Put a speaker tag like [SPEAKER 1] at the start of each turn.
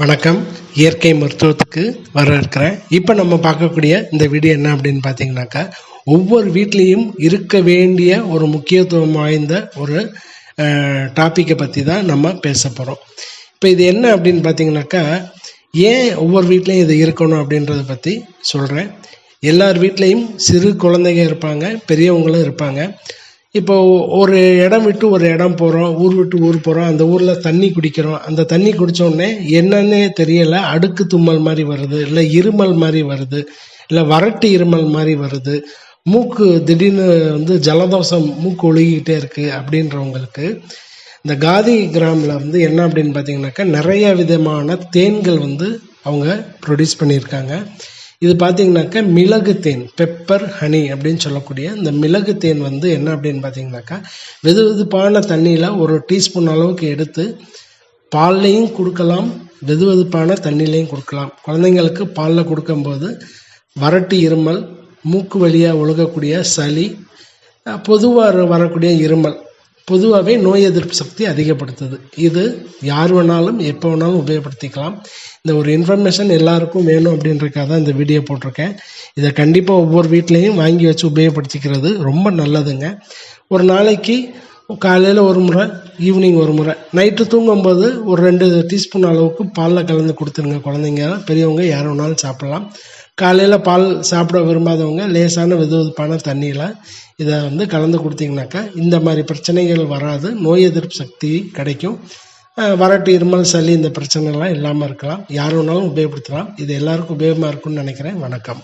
[SPEAKER 1] வணக்கம். இயற்கை மருத்துவத்துக்கு வரவேற்கிறேன். இப்போ நம்ம பார்க்கக்கூடிய இந்த வீடியோ என்ன அப்படின்னு பார்த்தீங்கன்னாக்கா, ஒவ்வொரு வீட்லேயும் இருக்க வேண்டிய ஒரு முக்கியத்துவம் வாய்ந்த ஒரு டாப்பிக்கை பற்றி தான் நம்ம பேச போகிறோம். இப்போ இது என்ன அப்படின்னு பார்த்தீங்கன்னாக்கா, ஏன் ஒவ்வொரு வீட்லேயும் இது இருக்கணும் அப்படின்றத பற்றி சொல்கிறேன். எல்லார் வீட்லேயும் சிறு குழந்தைங்க இருப்பாங்க, பெரியவங்களும் இருப்பாங்க. இப்போ ஒரு இடம் விட்டு ஒரு இடம் போகிறோம், ஊர் விட்டு ஊர் போகிறோம், அந்த ஊரில் தண்ணி குடிக்கிறோம். அந்த தண்ணி குடித்தோடனே என்னன்னே தெரியலை, அடுக்கு தும்மல் மாதிரி வருது, இல்லை இருமல் மாதிரி வருது, இல்லை வறட்டு இருமல் மாதிரி வருது, மூக்கு திடீர்னு ஜலதோஷம் மூக்கு ஒழுகிக்கிட்டே இருக்குது அப்படின்றவங்களுக்கு இந்த காதி கிராமில் என்ன அப்படின்னு பார்த்தீங்கன்னாக்கா, நிறைய விதமான தேன்கள் அவங்க ப்ரொடியூஸ் பண்ணியிருக்காங்க. இது பார்த்தீங்கன்னாக்கா மிளகு தேன், பெப்பர் ஹனி அப்படின்னு சொல்லக்கூடிய இந்த மிளகு தேன் என்ன அப்படின்னு பார்த்தீங்கன்னாக்கா, வெது வெதுப்பான தண்ணியில் ஒரு டீஸ்பூன் அளவுக்கு எடுத்து பால்லையும் கொடுக்கலாம், வெது வெதுப்பான தண்ணிலையும் கொடுக்கலாம். குழந்தைங்களுக்கு பாலில் கொடுக்கும்போது வறட்டு இருமல், மூக்கு வழியாக ஒழுகக்கூடிய சளி, பொதுவாக வரக்கூடிய இருமல், பொதுவாகவே நோய் எதிர்ப்பு சக்தி அதிகப்படுத்துது. இது யார் வேணாலும் எப்போ வேணாலும் உபயோகப்படுத்திக்கலாம். இந்த ஒரு இன்ஃபர்மேஷன் எல்லாருக்கும் வேணும் அப்படின்றக்காக தான் இந்த வீடியோ போட்டிருக்கேன். இதை கண்டிப்பாக ஒவ்வொரு வீட்லேயும் வாங்கி வச்சு உபயோகப்படுத்திக்கிறது ரொம்ப நல்லதுங்க. ஒரு நாளைக்கு காலையில் ஒரு முறை, ஈவினிங் ஒரு முறை, நைட்டு தூங்கும்போது ஒரு 2 டீஸ்பூன் அளவுக்கு பாலில் கலந்து கொடுத்துருங்க. குழந்தைங்க பெரியவங்க யார் வேணாலும் சாப்பிட்லாம். காலையில் பால் சாப்பிட விரும்பாதவங்க லேசான வெதுவெதுப்பான தண்ணியில் இதை கலந்து கொடுத்தீங்கன்னாக்கா இந்த மாதிரி பிரச்சனைகள் வராது, நோய் எதிர்ப்பு சக்தி கிடைக்கும். வறட்டு இருமல் சளி இந்த பிரச்சனைலாம் இல்லாமல் இருக்கலாம். யார் வேணாலும் உபயோகப்படுத்தலாம். இது எல்லாருக்கும் உபயோகமாக இருக்கும்னு நினைக்கிறேன். வணக்கம்.